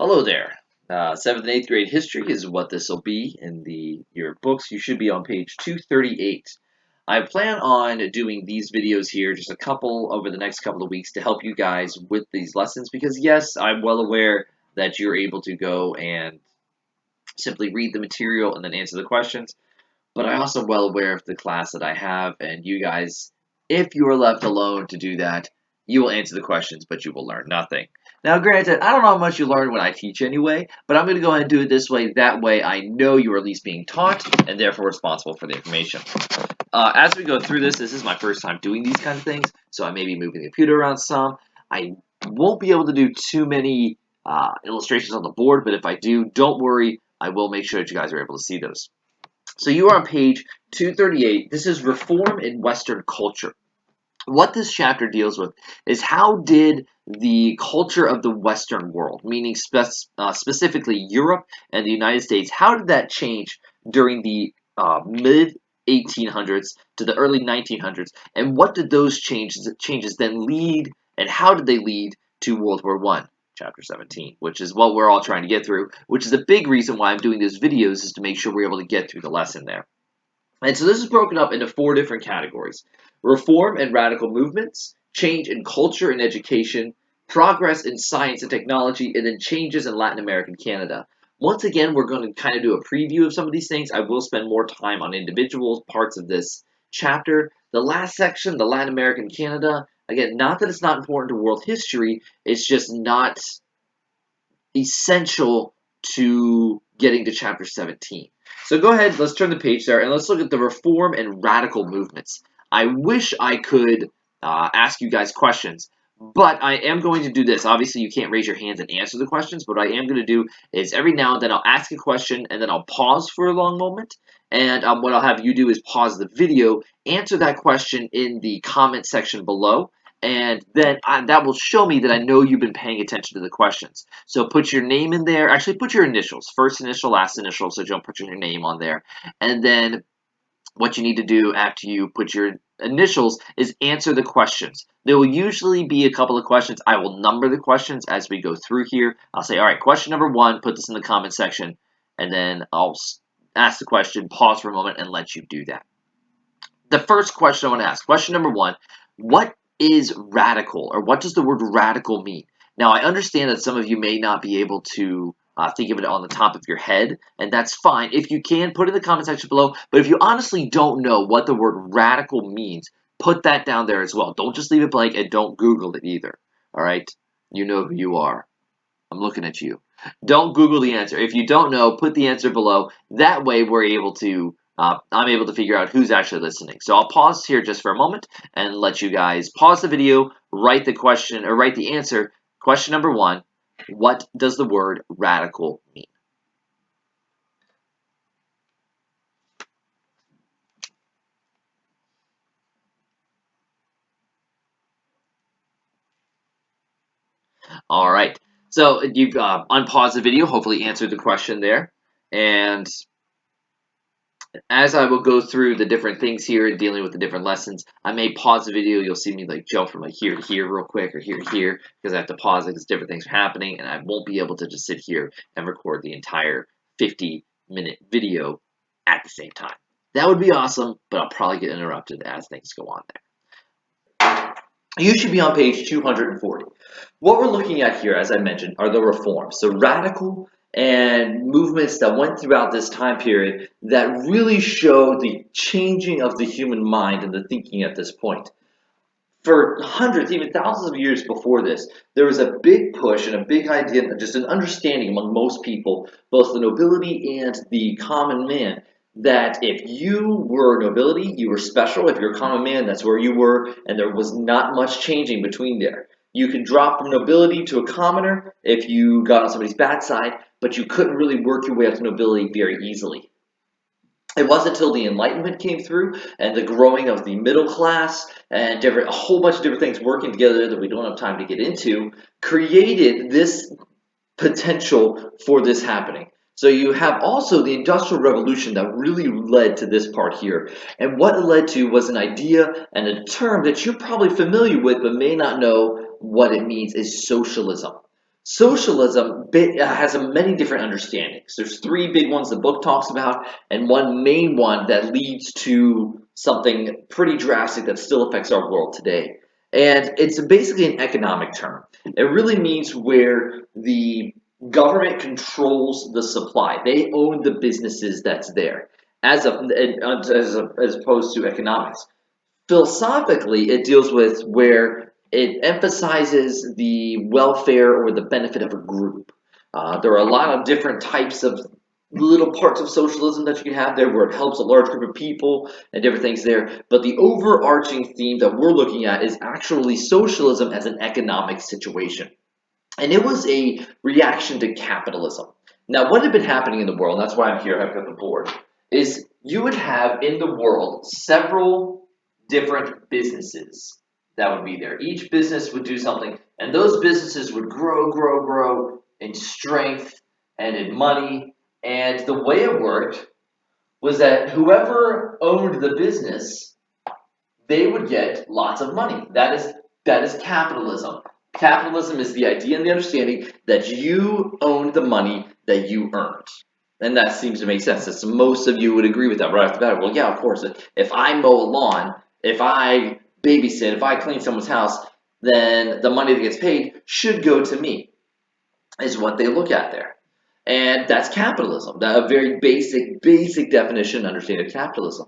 Hello there. 7th and 8th grade history is what this will be in your books. You should be on page 238. I plan on doing these videos here, just a couple over the next couple of weeks to help you guys with these lessons because yes, I'm well aware that you're able to go and simply read the material and then answer the questions, but I'm also well aware of the class that I have and you guys, if you are left alone to do that, you will answer the questions, but you will learn nothing. Now, granted, I don't know how much you learn when I teach anyway, but I'm going to go ahead and do it this way. That way, I know you are at least being taught and therefore responsible for the information. As we go through this is my first time doing these kind of things, so I may be moving the computer around some. I won't be able to do too many illustrations on the board, but if I do, don't worry. I will make sure that you guys are able to see those. So you are on page 238. This is Reform in Western Culture. What this chapter deals with is how did the culture of the Western world, meaning specifically Europe and the United States, how did that change during the mid 1800s to the early 1900s, and what did those changes then lead, and how did they lead to World War I? Chapter 17, which is what we're all trying to get through, which is a big reason why I'm doing these videos, is to make sure we're able to get through the lesson there. And so this is broken up into 4 different categories: reform and radical movements, change in culture and education, progress in science and technology, and then changes in Latin America and Canada. Once again, we're going to kind of do a preview of some of these things. I will spend more time on individual parts of this chapter. The last section, the Latin America and Canada, again, not that it's not important to world history, it's just not essential to getting to chapter 17. So go ahead, let's turn the page there, and let's look at the reform and radical movements. I wish I could ask you guys questions, but I am going to do this. Obviously, you can't raise your hands and answer the questions, but what I am going to do is every now and then I'll ask a question, and then I'll pause for a long moment, and what I'll have you do is pause the video, answer that question in the comment section below, and then that will show me that I know you've been paying attention to the questions. So put your name in there. Actually, put your initials. First initial, last initial, so don't put your name on there. And then what you need to do after you put your initials is answer the questions. There will usually be a couple of questions. I will number the questions as we go through here. I'll say, all right, question number 1, put this in the comment section, and then I'll ask the question, pause for a moment, and let you do that. The first question I want to ask, question number 1, what is radical, or what does the word radical mean? Now, I understand that some of you may not be able to think of it on the top of your head, and that's fine. If you can, put it in the comment section below, but if you honestly don't know what the word radical means, put that down there as well. Don't just leave it blank, and don't Google it either, all right? You know who you are. I'm looking at you. Don't Google the answer. If you don't know, put the answer below. That way, we're able to I'm able to figure out who's actually listening. So I'll pause here just for a moment and let you guys pause the video, write the question, or write the answer. Question number 1, what does the word radical mean? All right. So you've unpaused the video, hopefully answered the question there. And as I will go through the different things here and dealing with the different lessons, I may pause the video. You'll see me like jump from like here to here real quick, or here to here, because I have to pause it because different things are happening, and I won't be able to just sit here and record the entire 50-minute video at the same time. That would be awesome, but I'll probably get interrupted as things go on there. You should be on page 240. What we're looking at here, as I mentioned, are the reforms. So radical and movements that went throughout this time period that really show the changing of the human mind and the thinking at this point. For hundreds, even thousands of years before this, there was a big push and a big idea, just an understanding among most people, both the nobility and the common man, that if you were nobility, you were special. If you're a common man, that's where you were, and there was not much changing between there. You could drop from nobility to a commoner if you got on somebody's bad side, but you couldn't really work your way up to nobility very easily. It wasn't until the Enlightenment came through and the growing of the middle class and a whole bunch of different things working together that we don't have time to get into, created this potential for this happening. So you have also the Industrial Revolution that really led to this part here. And what it led to was an idea and a term that you're probably familiar with but may not know what it means, is socialism. Socialism has many different understandings. There's three big ones the book talks about, and one main one that leads to something pretty drastic that still affects our world today. And it's basically an economic term. It really means where the government controls the supply. They own the businesses that's there, as opposed to economics. Philosophically, it deals with where it emphasizes the welfare or the benefit of a group. There are a lot of different types of little parts of socialism that you can have there where it helps a large group of people and different things there. But the overarching theme that we're looking at is actually socialism as an economic situation. And it was a reaction to capitalism. Now, what had been happening in the world, and that's why I'm here, I've got the board, is you would have in the world several different businesses that would be there. Each business would do something, and those businesses would grow in strength and in money. And the way it worked was that whoever owned the business, they would get lots of money. That is capitalism. Capitalism is the idea and the understanding that you own the money that you earned. And that seems to make sense. As most of you would agree with that right off the bat. Well, yeah, of course. If I mow a lawn, if I babysit, if I clean someone's house, then the money that gets paid should go to me, is what they look at there. And that's capitalism. A very basic definition and understanding of capitalism.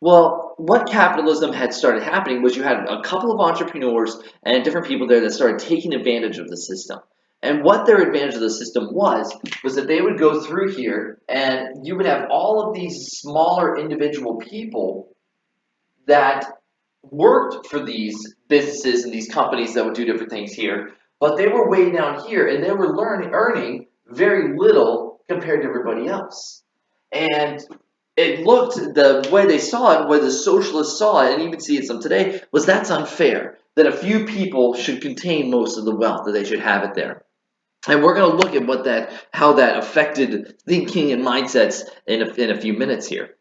Well, what capitalism had started happening was you had a couple of entrepreneurs and different people there that started taking advantage of the system. And what their advantage of the system was that they would go through here and you would have all of these smaller individual people that worked for these businesses and these companies that would do different things here, but they were way down here and they were earning very little compared to everybody else. And it looked, the way they saw it, the way the socialists saw it, and even see it some today, was that's unfair. That a few people should contain most of the wealth, that they should have it there. And we're going to look at how that affected thinking and mindsets in a few minutes here.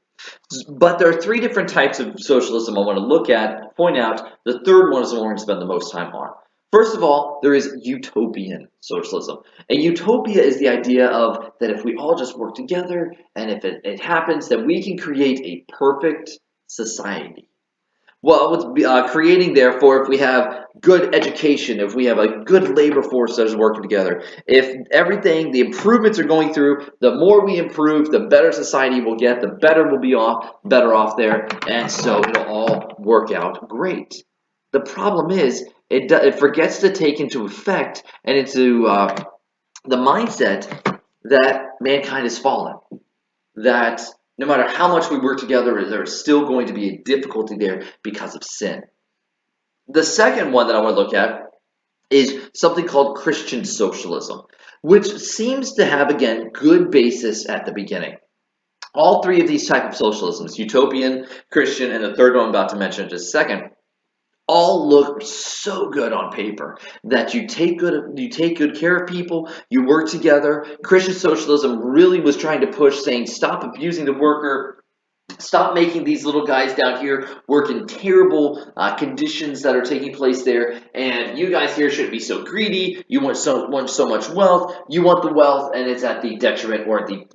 But there are three different types of socialism I want to look at, point out. The third one is the one we're going to spend the most time on. First of all, there is utopian socialism. And utopia is the idea of that if we all just work together and if it happens, that we can create a perfect society. Well, what's creating, therefore, if we have good education, if we have a good labor force that is working together, if everything, the improvements are going through, the more we improve, the better society we'll get, the better we'll be better off there, and so it'll all work out great. The problem is, it forgets to take into effect and into the mindset that mankind has fallen. That no matter how much we work together, there's still going to be a difficulty there because of sin. The second one that I want to look at is something called Christian socialism, which seems to have, again, good basis at the beginning. All three of these type of socialisms, utopian, Christian, and the third one I'm about to mention in just a second, all look so good on paper that you take good care of people, you work together. Christian socialism really was trying to push, saying stop abusing the worker, stop making these little guys down here work in terrible conditions that are taking place there, and you guys here shouldn't be so greedy. You want so much wealth. You want the wealth, and it's at the detriment or at the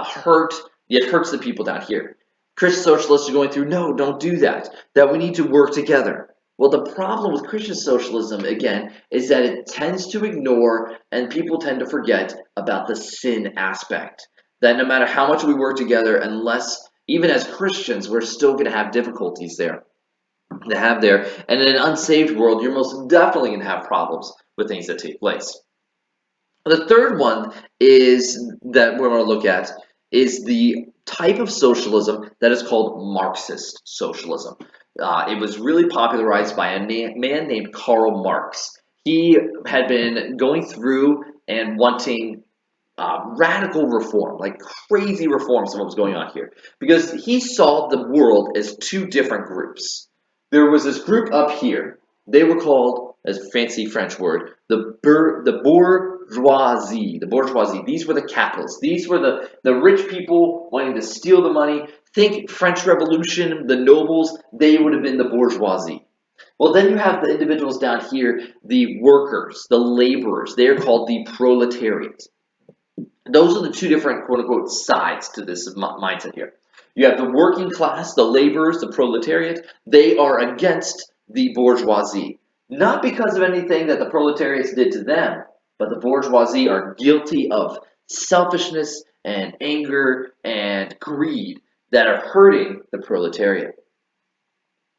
hurt. It hurts the people down here. Christian socialists are going through, no, don't do that. That we need to work together. Well, the problem with Christian socialism, again, is that it tends to ignore and people tend to forget about the sin aspect. That no matter how much we work together, unless, even as Christians, we're still going to have difficulties there. And in an unsaved world, you're most definitely going to have problems with things that take place. The third one that we're going to look at is the type of socialism that is called Marxist socialism. It was really popularized by a man named Karl Marx. He had been going through and wanting radical reform, like crazy reforms of what was going on here, because he saw the world as two different groups. There was this group up here. They were called, as a fancy French word, the bourgeoisie. The bourgeoisie. These were the capitalists. These were the rich people wanting to steal the money. Think French Revolution, the nobles, they would have been the bourgeoisie. Well, then you have the individuals down here, the workers, the laborers. They are called the proletariat. Those are the two different quote unquote sides to this mindset here. You have the working class, the laborers, the proletariat. They are against the bourgeoisie. Not because of anything that the proletariats did to them, but the bourgeoisie are guilty of selfishness and anger and greed that are hurting the proletariat.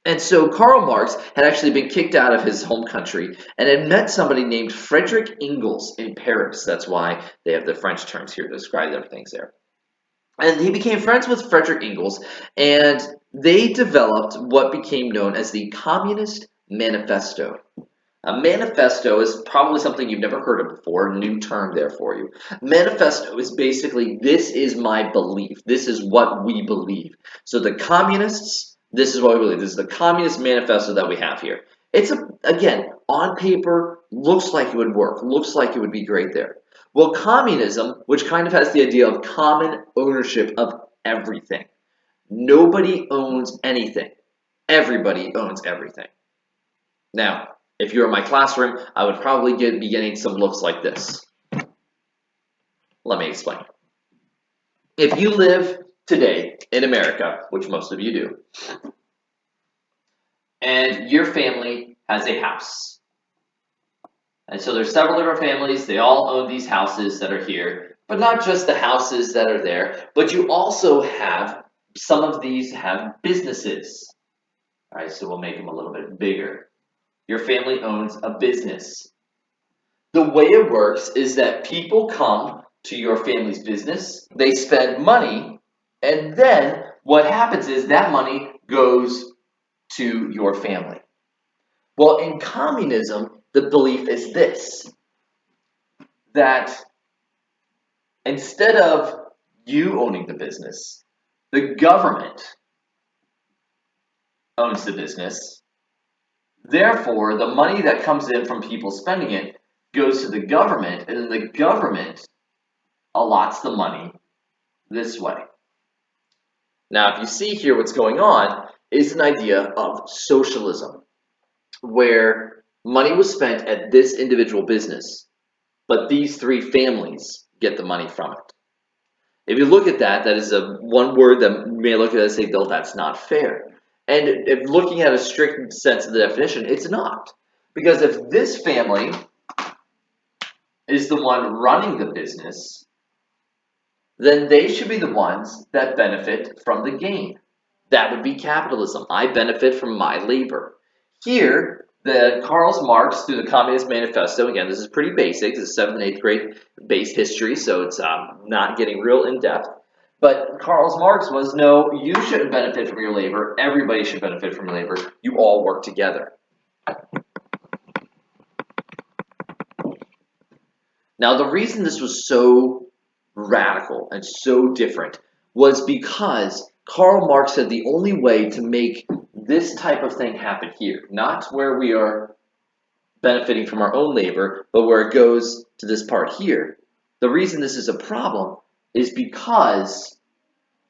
And so Karl Marx had actually been kicked out of his home country and had met somebody named Frederick Engels in Paris. That's why they have the French terms here to describe their things there. And he became friends with Frederick Engels, and they developed what became known as the Communist Manifesto. A manifesto is probably something you've never heard of before, a new term there for you. Manifesto is basically, this is my belief. This is what we believe. So the communists, this is what we believe. This is the Communist Manifesto that we have here. It's, again, on paper, looks like it would work, looks like it would be great there. Well, communism, which kind of has the idea of common ownership of everything. Nobody owns anything. Everybody owns everything. Now, if you were in my classroom, I would probably be getting some looks like this. Let me explain. If you live today in America, which most of you do, and your family has a house, and so there's several different families, they all own these houses that are here, but not just the houses that are there, but you also have, some of these have businesses. All right, so we'll make them a little bit bigger. Your family owns a business. The way it works is that people come to your family's business, they spend money, and then what happens is that money goes to your family. Well, in communism, the belief is this, that instead of you owning the business, the government owns the business. Therefore, the money that comes in from people spending it goes to the government, and then the government allots the money this way. Now, if you see here what's going on is an idea of socialism, where money was spent at this individual business, but these three families get the money from it. If you look at that, that is one word that you may look at it and say, "Bill, that's not fair." And if looking at a strict sense of the definition, it's not. Because if this family is the one running the business, then they should be the ones that benefit from the gain. That would be capitalism. I benefit from my labor. Here, the Karl Marx through the Communist Manifesto, again, this is pretty basic. This is 7th and 8th grade base history, so it's not getting real in-depth. But Karl Marx was, no, you shouldn't benefit from your labor. Everybody should benefit from your labor. You all work together. Now, the reason this was so radical and so different was because Karl Marx said the only way to make this type of thing happen here, not where we are benefiting from our own labor, but where it goes to this part here. The reason this is a problem is because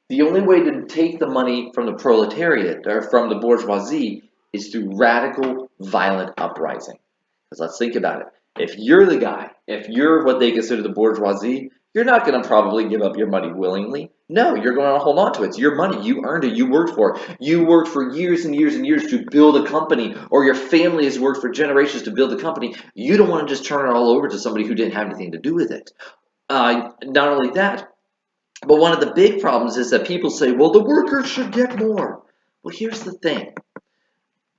the only way to take the money from the proletariat or from the bourgeoisie is through radical, violent uprising. Because let's think about it. If you're the guy, if you're what they consider the bourgeoisie, you're not going to probably give up your money willingly. No, you're going to hold on to it. It's your money. You earned it. You worked for it. You worked for years and years and years to build a company, or your family has worked for generations to build a company. You don't want to just turn it all over to somebody who didn't have anything to do with it. Not only that, but one of the big problems is that people say, well, the workers should get more. Well, here's the thing.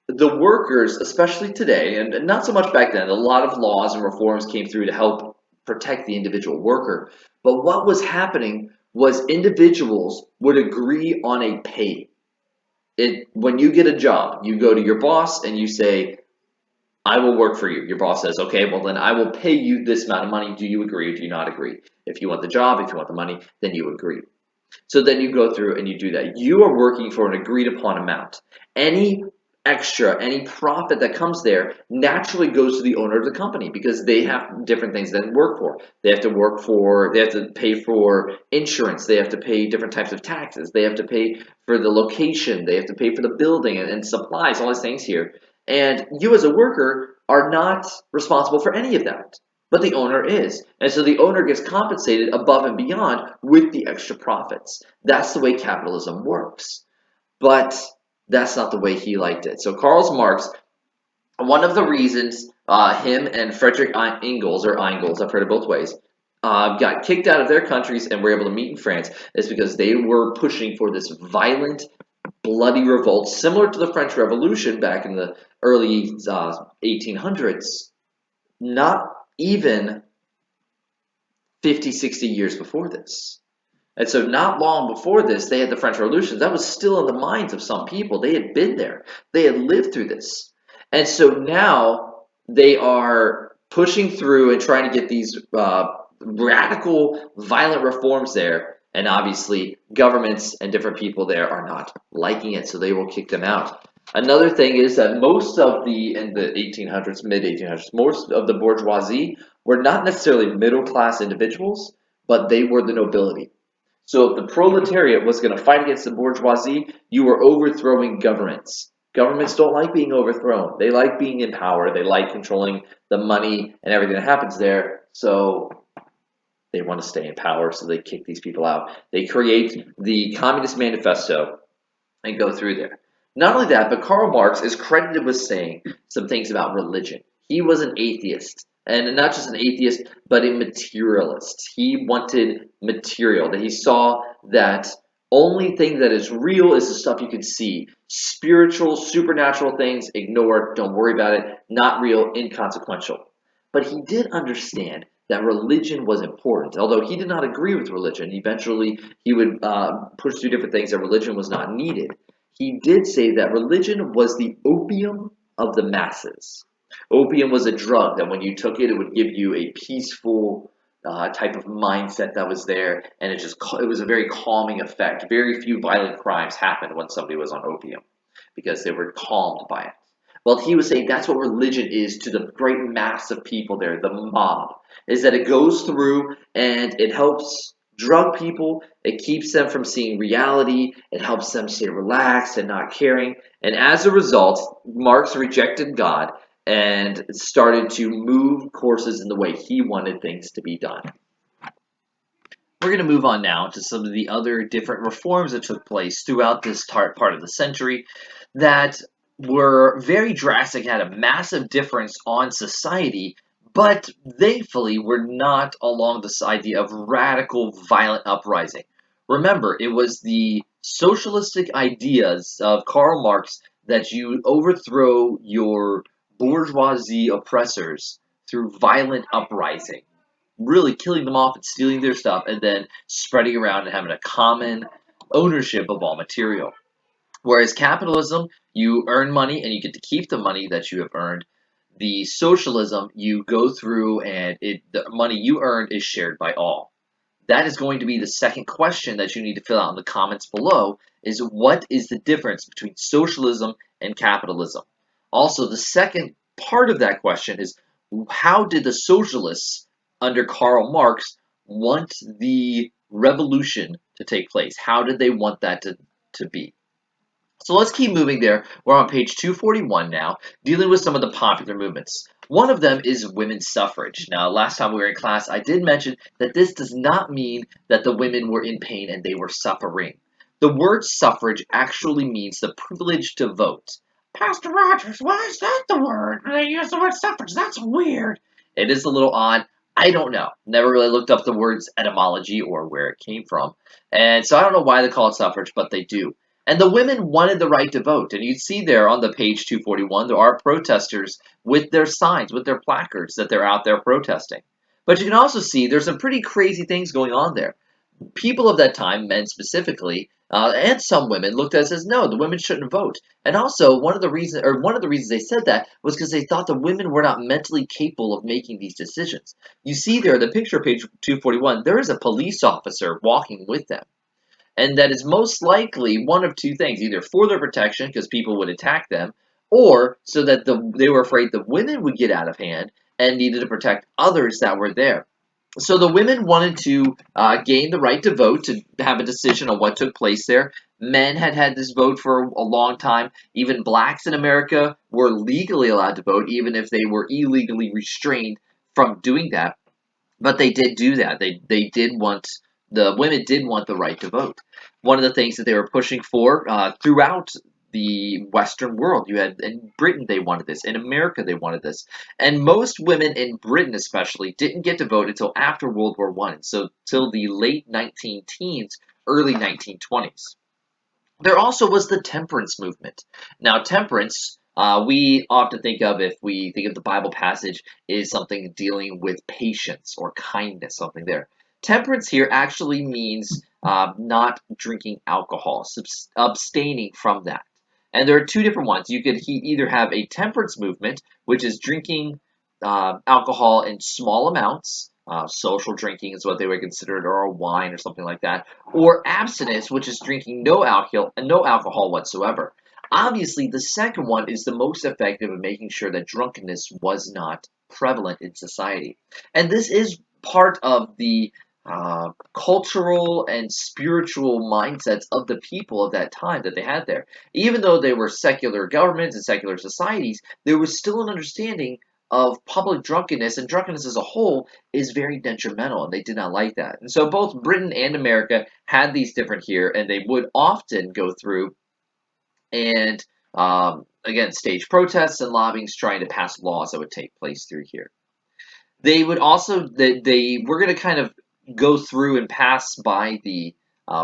The workers, especially today, and not so much back then, a lot of laws and reforms came through to help protect the individual worker. But what was happening was individuals would agree on a pay. When you get a job, you go to your boss and you say, I will work for you. Your boss says, okay, well then I will pay you this amount of money. Do you agree or do you not agree? If you want the job, if you want the money, then you agree. So then you go through and you do that. You are working for an agreed upon amount. Any extra, any profit that comes there naturally goes to the owner of the company because they have different things they work for. They have to pay for insurance. They have to pay different types of taxes. They have to pay for the location. They have to pay for the building and supplies, all these things here. And you as a worker are not responsible for any of that, but the owner is. And so the owner gets compensated above and beyond with the extra profits. That's the way capitalism works. But that's not the way he liked it. So Karl Marx, one of the reasons him and Frederick Engels, or Engels, I've heard it both ways, got kicked out of their countries and were able to meet in France is because they were pushing for this violent, bloody revolt, similar to the French Revolution back in the early 1800s, not even 50, 60 years before this. And so not long before this, they had the French Revolution. That was still in the minds of some people. They had been there. They had lived through this. And so now they are pushing through and trying to get these radical, violent reforms there. And obviously, governments and different people there are not liking it, so they will kick them out. Another thing is that most of in the 1800s, mid 1800s, most of the bourgeoisie were not necessarily middle class individuals, but they were the nobility. So if the proletariat was going to fight against the bourgeoisie, you were overthrowing governments. Governments don't like being overthrown. They like being in power. They like controlling the money and everything that happens there. So they want to stay in power, so they kick these people out. They create the Communist Manifesto and go through there. Not only that, but Karl Marx is credited with saying some things about religion. He was an atheist, and not just an atheist, but a materialist. He wanted material, that he saw that only thing that is real is the stuff you can see. Spiritual, supernatural things, ignore, don't worry about it, not real, inconsequential. But he did understand that religion was important, although he did not agree with religion. Eventually, he would push through different things that religion was not needed. He did say that religion was the opium of the masses. Opium was a drug that when you took it, it would give you a peaceful type of mindset that was there, and it was a very calming effect. Very few violent crimes happened when somebody was on opium because they were calmed by it. Well, he was saying that's what religion is to the great mass of people there, the mob, is that it goes through and it helps drug people, it keeps them from seeing reality, it helps them stay relaxed and not caring. And as a result, Marx rejected God and started to move courses in the way he wanted things to be done. We're going to move on now to some of the other different reforms that took place throughout this part of the century that were very drastic, had a massive difference on society, but thankfully were not along this idea of radical violent uprising. Remember, it was the socialistic ideas of Karl Marx that you overthrow your bourgeoisie oppressors through violent uprising, really killing them off and stealing their stuff, and then spreading around and having a common ownership of all material. Whereas capitalism, you earn money and you get to keep the money that you have earned. The socialism, you go through and the money you earned is shared by all. That is going to be the second question that you need to fill out in the comments below, is what is the difference between socialism and capitalism? Also, the second part of that question is, how did the socialists under Karl Marx want the revolution to take place? How did they want that to be? So let's keep moving there. We're on page 241 now, dealing with some of the popular movements. One of them is women's suffrage. Now, last time we were in class, I did mention that this does not mean that the women were in pain and they were suffering. The word suffrage actually means the privilege to vote. Pastor Rogers, why is that the word? They use the word suffrage. That's weird. It is a little odd. I don't know. Never really looked up the word's etymology or where it came from. And so I don't know why they call it suffrage, but they do. And the women wanted the right to vote. And you see there on the page 241, there are protesters with their signs, with their placards that they're out there protesting. But you can also see there's some pretty crazy things going on there. People of that time, men specifically, and some women looked at it as no, the women shouldn't vote. And also one of the reasons they said that was because they thought the women were not mentally capable of making these decisions. You see there, the picture, page 241, there is a police officer walking with them. And that is most likely one of two things, either for their protection because people would attack them, or so that they were afraid the women would get out of hand and needed to protect others that were there. So the women wanted to gain the right to vote, to have a decision on what took place there. Men had had this vote for a long time. Even blacks in America were legally allowed to vote, even if they were illegally restrained from doing that. But they did do that. They did want the women did want the right to vote. One of the things that they were pushing for throughout the Western world, you had in Britain they wanted this, in America they wanted this, and most women in Britain especially didn't get to vote until after World War One, so till the late 19 teens, early 1920s. There also was the temperance movement. Now, temperance, we often think of, if we think of the Bible passage, is something dealing with patience or kindness, something there. Temperance here actually means not drinking alcohol, abstaining from that. And there are two different ones. You could either have a temperance movement, which is drinking alcohol in small amounts. Social drinking is what they would consider it, or a wine or something like that, or abstinence, which is drinking no alcohol whatsoever. Obviously, the second one is the most effective in making sure that drunkenness was not prevalent in society. And this is part of the cultural and spiritual mindsets of the people of that time that they had there. Even though they were secular governments and secular societies, there was still an understanding of public drunkenness, and drunkenness as a whole is very detrimental, and they did not like that. And so both Britain and America had these different here, and they would often go through and again stage protests and lobbyings trying to pass laws that would take place through here. They would also they were going to kind of go through and pass by the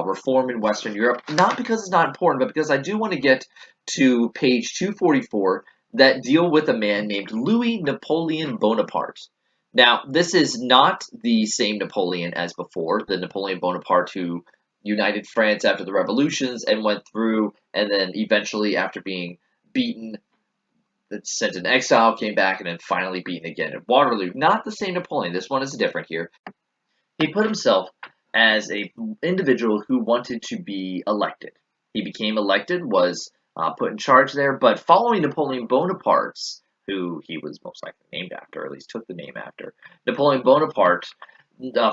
reform in Western Europe, not because it's not important, but because I do want to get to page 244 that deal with a man named Louis Napoleon Bonaparte. Now, this is not the same Napoleon as before, the Napoleon Bonaparte who united France after the revolutions and went through, and then eventually, after being beaten, sent in exile, came back, and then finally beaten again at Waterloo. Not the same Napoleon. This one is different here. He put himself as a individual who wanted to be elected. He became elected, was put in charge there, but following Napoleon Bonaparte's, who he was most likely named after, or at least took the name after, Napoleon Bonaparte,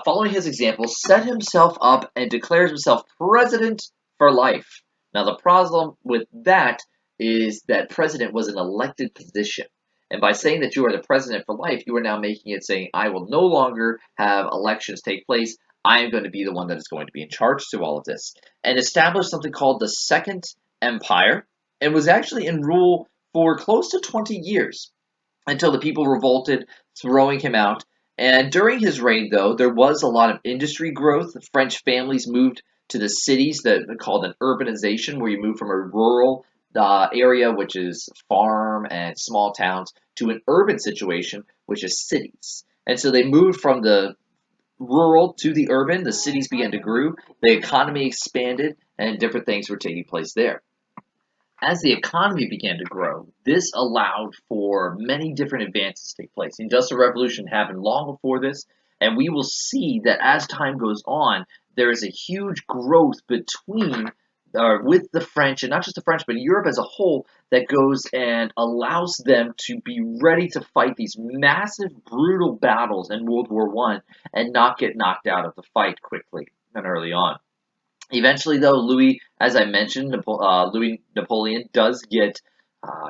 following his example, set himself up and declares himself president for life. Now, the problem with that is that president was an elected position. And by saying that you are the president for life, you are now making it saying, I will no longer have elections take place. I am going to be the one that is going to be in charge to all of this. And established something called the Second Empire, and was actually in rule for close to 20 years until the people revolted, throwing him out. And during his reign, though, there was a lot of industry growth. French families moved to the cities that are called an urbanization, where you move from a rural area, which is farm and small towns, to an urban situation, which is cities. And so they moved from the rural to the urban. The cities began to grow. The economy expanded, and different things were taking place there. As the economy began to grow, this allowed for many different advances to take place. The Industrial Revolution happened long before this, and we will see that as time goes on, there is a huge growth between with the French, and not just the French, but Europe as a whole, that goes and allows them to be ready to fight these massive, brutal battles in World War One and not get knocked out of the fight quickly and early on. Eventually, though, Louis, as I mentioned, Louis Napoleon does get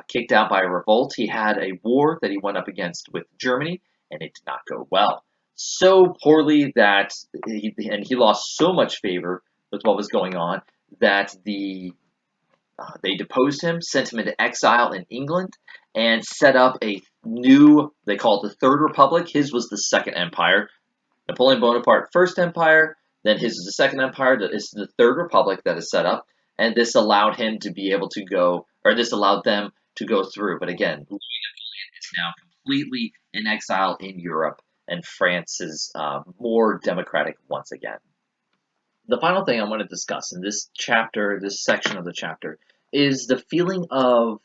kicked out by a revolt. He had a war that he went up against with Germany, and it did not go well. So poorly that he lost so much favor with what was going on that they deposed him, sent him into exile in England, and set up a new, they call it the Third Republic. His was the Second Empire. Napoleon Bonaparte, First Empire, then his is the Second Empire. That is the Third Republic that is set up, and this allowed him to be able to go, or this allowed them to go through. But again, Louis Napoleon is now completely in exile in Europe, and France is more democratic once again. The final thing I want to discuss in this chapter, this section of the chapter, is the feeling of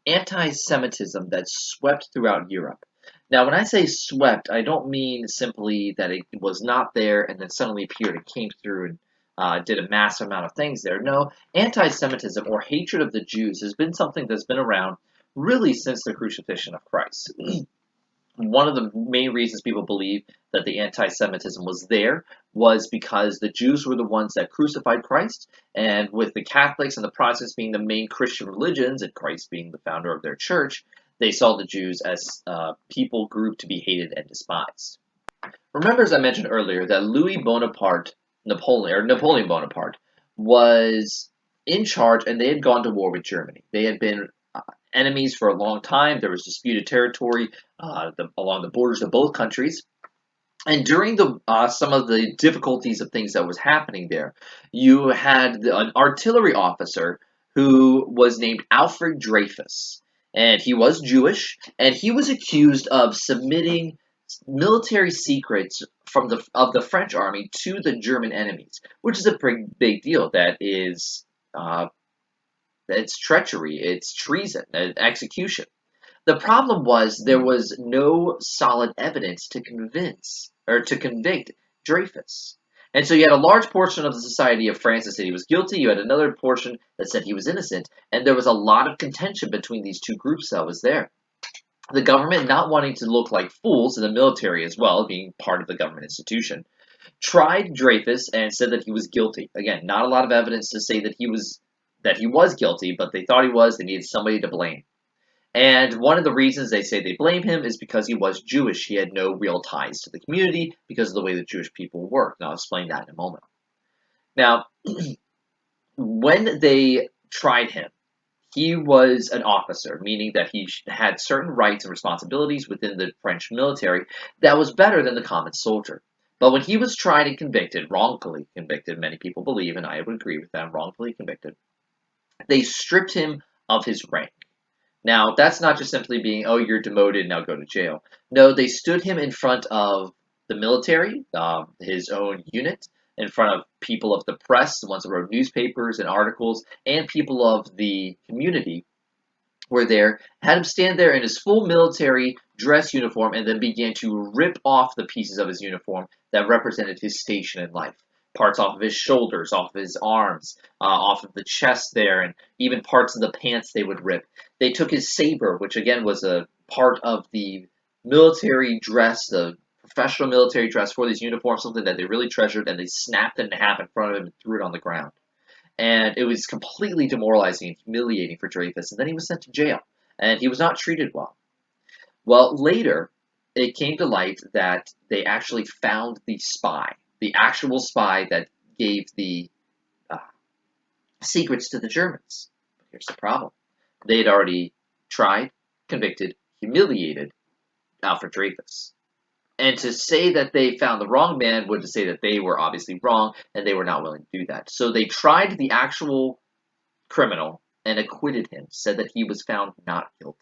anti-Semitism that swept throughout Europe. Now, when I say swept, I don't mean simply that it was not there and then suddenly appeared and came through and did a massive amount of things there. No, anti-Semitism or hatred of the Jews has been something that's been around really since the crucifixion of Christ. One of the main reasons people believe that the anti-Semitism was there was because the Jews were the ones that crucified Christ, and with the Catholics and the Protestants being the main Christian religions, and Christ being the founder of their church, they saw the Jews as people group to be hated and despised. Remember, as I mentioned earlier, that Napoleon Bonaparte, was in charge, and they had gone to war with Germany. They had been enemies for a long time. There was disputed territory along the borders of both countries. And during some of the difficulties of things that was happening there, you had an artillery officer who was named Alfred Dreyfus, and he was Jewish, and he was accused of submitting military secrets of the French army to the German enemies, which is a pretty big deal. Uh, it's treachery, it's treason, execution. The problem was there was no solid evidence to convict Dreyfus. And so you had a large portion of the society of France that said he was guilty, you had another portion that said he was innocent, and there was a lot of contention between these two groups that was there. The government, not wanting to look like fools, and the military as well, being part of the government institution, tried Dreyfus and said that he was guilty. Again, not a lot of evidence to say that he was guilty, but they thought he was. They needed somebody to blame. And one of the reasons they say they blame him is because he was Jewish. He had no real ties to the community because of the way the Jewish people work. And I'll explain that in a moment. Now, when they tried him, he was an officer, meaning that he had certain rights and responsibilities within the French military that was better than the common soldier. But when he was tried and convicted, wrongfully convicted, many people believe, and I would agree with them, wrongfully convicted, they stripped him of his rank. Now, that's not just simply being, oh, you're demoted, now go to jail. No, they stood him in front of the military, his own unit, in front of people of the press, the ones that wrote newspapers and articles, and people of the community were there, had him stand there in his full military dress uniform, and then began to rip off the pieces of his uniform that represented his station in life. Parts off of his shoulders, off of his arms, off of the chest there, and even parts of the pants they would rip. They took his saber, which again was a part of the military dress, the professional military dress for these uniforms, something that they really treasured, and they snapped it in half in front of him and threw it on the ground. And it was completely demoralizing and humiliating for Dreyfus, and then he was sent to jail, and he was not treated well. Well, later, it came to light that they actually found the spy, the actual spy that gave the uh, secrets to the Germans. But here's the problem. They had already tried, convicted, humiliated Alfred Dreyfus. And to say that they found the wrong man would say that they were obviously wrong and they were not willing to do that. So they tried the actual criminal and acquitted him, said that he was found not guilty.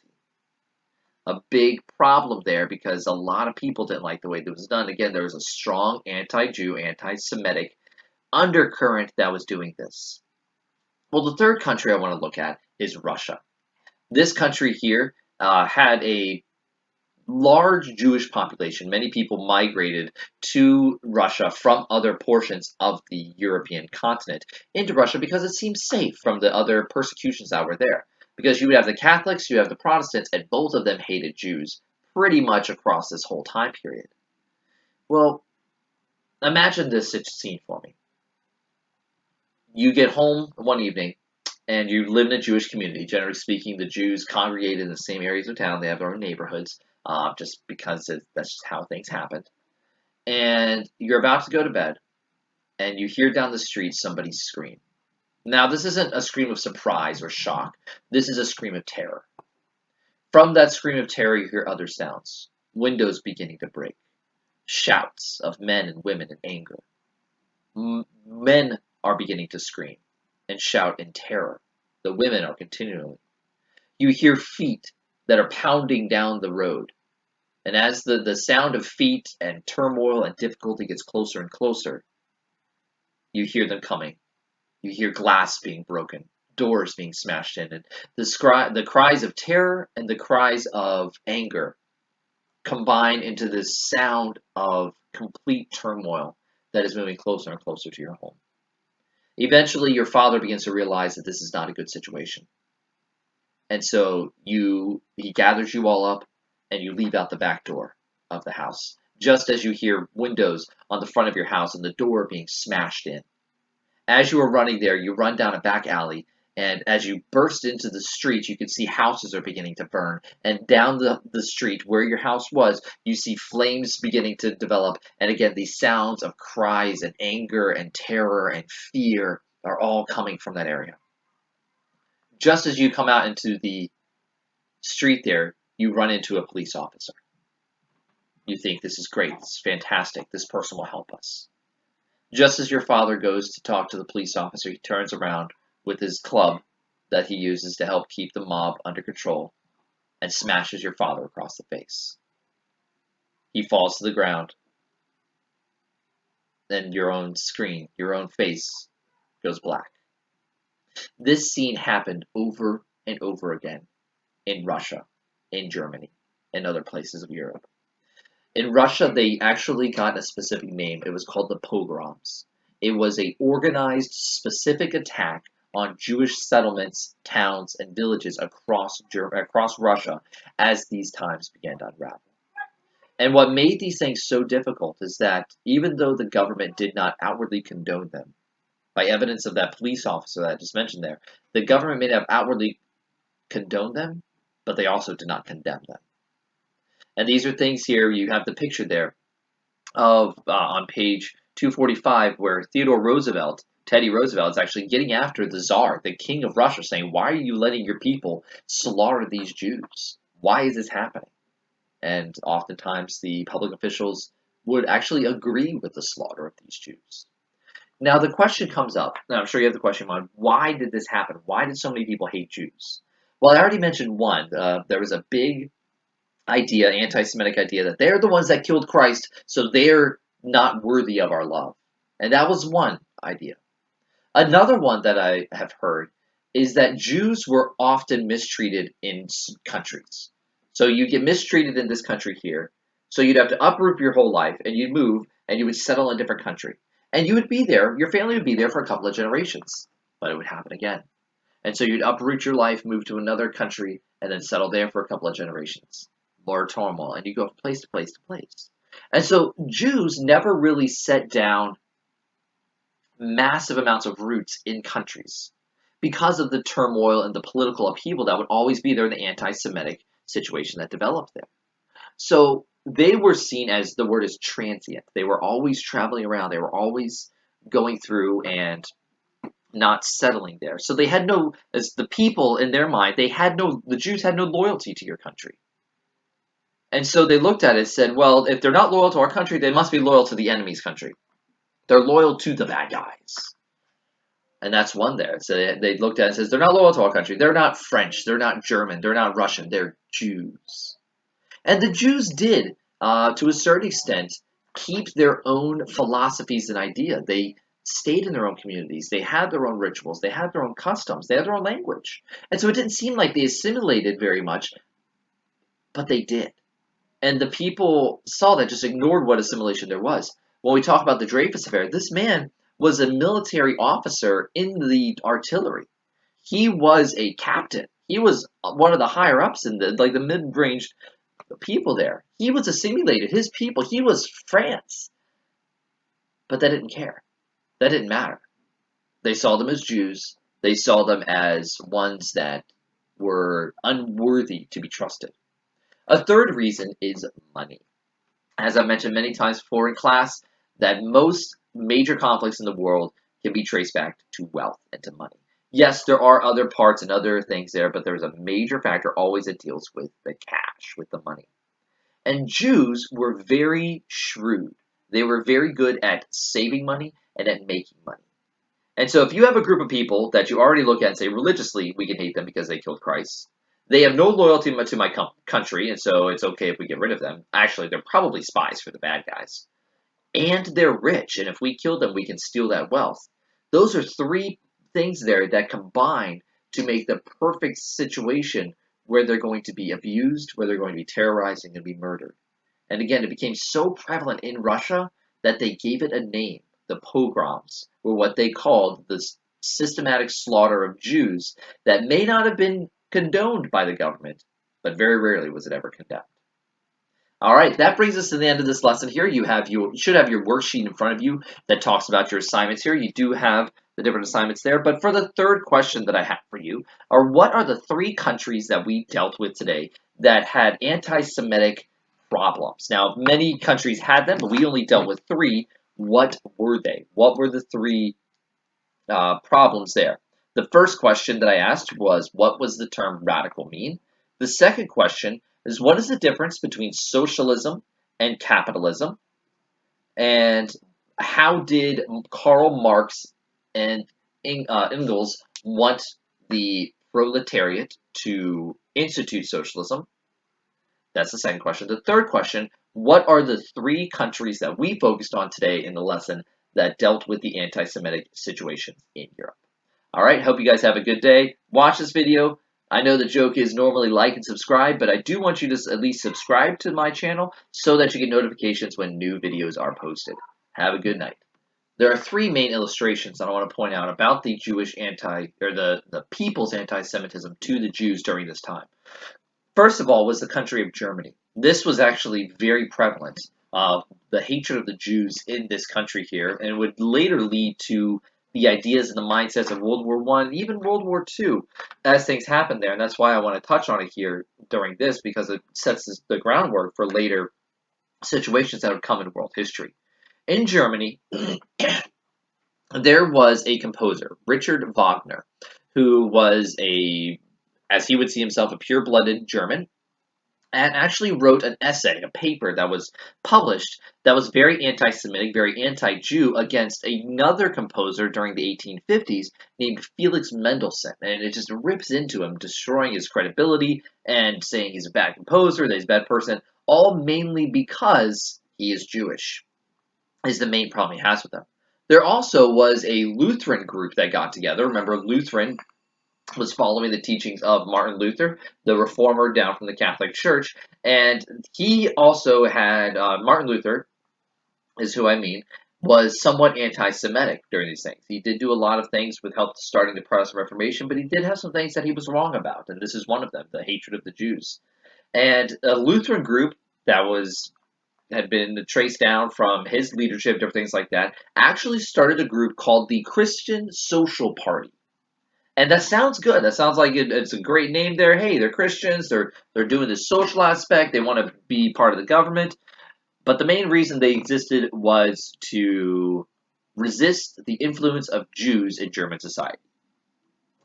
A big problem there because a lot of people didn't like the way that was done. Again, there was a strong anti-Jew, anti-Semitic undercurrent that was doing this. Well, the third country I want to look at is Russia. This country here had a large Jewish population. Many people migrated to Russia from other portions of the European continent into Russia because it seemed safe from the other persecutions that were there. Because you would have the Catholics, you have the Protestants, and both of them hated Jews pretty much across this whole time period. Well, imagine this scene for me. You get home one evening, and you live in a Jewish community. Generally speaking, the Jews congregate in the same areas of town. They have their own neighborhoods, just because that's just how things happen. And you're about to go to bed, and you hear down the street somebody scream. Now, this isn't a scream of surprise or shock. This is a scream of terror. From that scream of terror, you hear other sounds. Windows beginning to break. Shouts of men and women in anger. Men are beginning to scream and shout in terror. The women are continuing. You hear feet that are pounding down the road. And as the sound of feet and turmoil and difficulty gets closer and closer, you hear them coming. You hear glass being broken, doors being smashed in, and the cries of terror and the cries of anger combine into this sound of complete turmoil that is moving closer and closer to your home. Eventually, your father begins to realize that this is not a good situation. And so he gathers you all up and you leave out the back door of the house. just as you hear windows on the front of your house and the door being smashed in. As you are running there, you run down a back alley, and as you burst into the street, you can see houses are beginning to burn. And down the street where your house was, you see flames beginning to develop. And again, these sounds of cries and anger and terror and fear are all coming from that area. Just as you come out into the street there, you run into a police officer. You think, this is great, this is fantastic, this person will help us. Just as your father goes to talk to the police officer, he turns around with his club that he uses to help keep the mob under control and smashes your father across the face. He falls to the ground, and your own screen, your own face, goes black. This scene happened over and over again in Russia, in Germany, and other places of Europe. In Russia, they actually got a specific name. It was called the pogroms. It was an organized, specific attack on Jewish settlements, towns, and villages across Russia as these times began to unravel. And what made these things so difficult is that even though the government did not outwardly condone them, by evidence of that police officer that I just mentioned there, the government may have outwardly condoned them, but they also did not condemn them. And these are things here, you have the picture there of on page 245 where Teddy Roosevelt, is actually getting after the Tsar, the king of Russia, saying, why are you letting your people slaughter these Jews? Why is this happening? And oftentimes the public officials would actually agree with the slaughter of these Jews. Now the question comes up, and I'm sure you have the question in mind, why did this happen? Why did so many people hate Jews? Well, I already mentioned one. There was a big idea, anti-Semitic idea, that they're the ones that killed Christ, so they're not worthy of our love. And that was one idea. Another one that I have heard is that Jews were often mistreated in countries. So you get mistreated in this country here, so you'd have to uproot your whole life, and you'd move, and you would settle in a different country. And you would be there, your family would be there for a couple of generations, but it would happen again. And so you'd uproot your life, move to another country, and then settle there for a couple of generations. More turmoil, and you go from place to place to place. And so Jews never really set down massive amounts of roots in countries because of the turmoil and the political upheaval that would always be there in the anti-Semitic situation that developed there. So they were seen as, the word is transient. They were always traveling around. They were always going through and not settling there. So they had no, as the people in their mind, the Jews had no loyalty to your country. And so they looked at it and said, well, if they're not loyal to our country, they must be loyal to the enemy's country. They're loyal to the bad guys. And that's one there. So they looked at it and says, they're not loyal to our country. They're not French. They're not German. They're not Russian. They're Jews. And the Jews did, to a certain extent, keep their own philosophies and ideas. They stayed in their own communities. They had their own rituals. They had their own customs. They had their own language. And so it didn't seem like they assimilated very much, but they did. And the people saw that, just ignored what assimilation there was. When we talk about the Dreyfus affair, this man was a military officer in the artillery. He was a captain. He was one of the higher ups in the mid-range people there. He was assimilated. His people, he was France. But that didn't care. That didn't matter. They saw them as Jews. They saw them as ones that were unworthy to be trusted. A third reason is money. As I've mentioned many times before in class, that most major conflicts in the world can be traced back to wealth and to money. Yes, there are other parts and other things there, but there's a major factor always that deals with the cash, with the money. And Jews were very shrewd. They were very good at saving money and at making money. And so if you have a group of people that you already look at and say religiously we can hate them because they killed Christ, they have no loyalty to my country, and so it's okay if we get rid of them. Actually, they're probably spies for the bad guys. And they're rich, and if we kill them, we can steal that wealth. Those are three things there that combine to make the perfect situation where they're going to be abused, where they're going to be terrorized, and going to be murdered. And again, it became so prevalent in Russia that they gave it a name. The pogroms were what they called the systematic slaughter of Jews that may not have been condoned by the government, but very rarely was it ever condemned. All right, that brings us to the end of this lesson here. You should have your worksheet in front of you that talks about your assignments here. You do have the different assignments there. But for the third question that I have for you are what are the three countries that we dealt with today that had anti-Semitic problems? Now, many countries had them, but we only dealt with three. What were they? What were the three problems there? The first question that I asked was, what was the term radical mean? The second question is, what is the difference between socialism and capitalism? And how did Karl Marx and Engels want the proletariat to institute socialism? That's the second question. The third question, what are the three countries that we focused on today in the lesson that dealt with the anti-Semitic situation in Europe? All right, hope you guys have a good day. Watch this video. I know the joke is normally like and subscribe, but I do want you to at least subscribe to my channel so that you get notifications when new videos are posted. Have a good night. There are three main illustrations that I want to point out about the the people's anti-Semitism to the Jews during this time. First of all was the country of Germany. This was actually very prevalent, the hatred of the Jews in this country here, and would later lead to the ideas and the mindsets of World War One, even World War Two, as things happened there. And that's why I want to touch on it here during this, because it sets the groundwork for later situations that would come in world history. In Germany, there was a composer, Richard Wagner, who was as he would see himself, a pure-blooded German, and actually wrote an essay, a paper that was published that was very anti-Semitic, very anti-Jew against another composer during the 1850s named Felix Mendelssohn. And it just rips into him, destroying his credibility and saying he's a bad composer, that he's a bad person, all mainly because he is Jewish, is the main problem he has with them. There also was a Lutheran group that got together. Remember, Lutheran was following the teachings of Martin Luther, the reformer down from the Catholic Church. And he also had, Martin Luther is who I mean, was somewhat anti-Semitic during these things. He did do a lot of things with help starting the Protestant Reformation, but he did have some things that he was wrong about, and this is one of them, the hatred of the Jews. And a Lutheran group that had been traced down from his leadership, different things like that, actually started a group called the Christian Social Party. And that sounds good. That sounds like it's a great name there. Hey, they're Christians. They're doing this social aspect. They want to be part of the government. But the main reason they existed was to resist the influence of Jews in German society.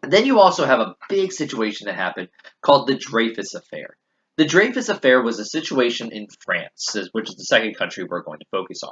And then you also have a big situation that happened called the Dreyfus Affair. The Dreyfus Affair was a situation in France, which is the second country we're going to focus on.